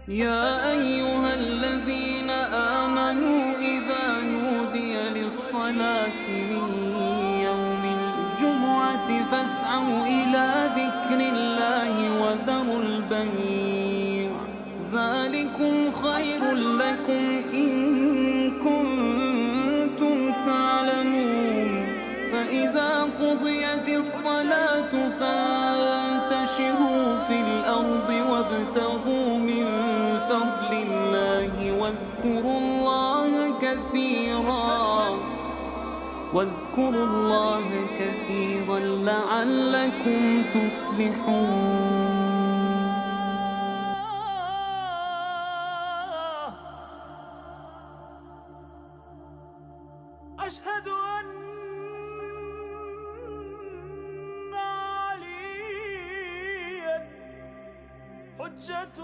يا أيها الذين آمنوا إذا نودي للصلاة من يوم الجمعة فاسعوا إلى ذكر الله وذروا البيع ذلكم خير لكم إن كنتم تعلمون. فإذا قضيت الصلاة فانتشروا في الأرض وابتغوا من فضل الله واذكروا الله كثيرا لعلكم تفلحون. أشهد أن عليا حجة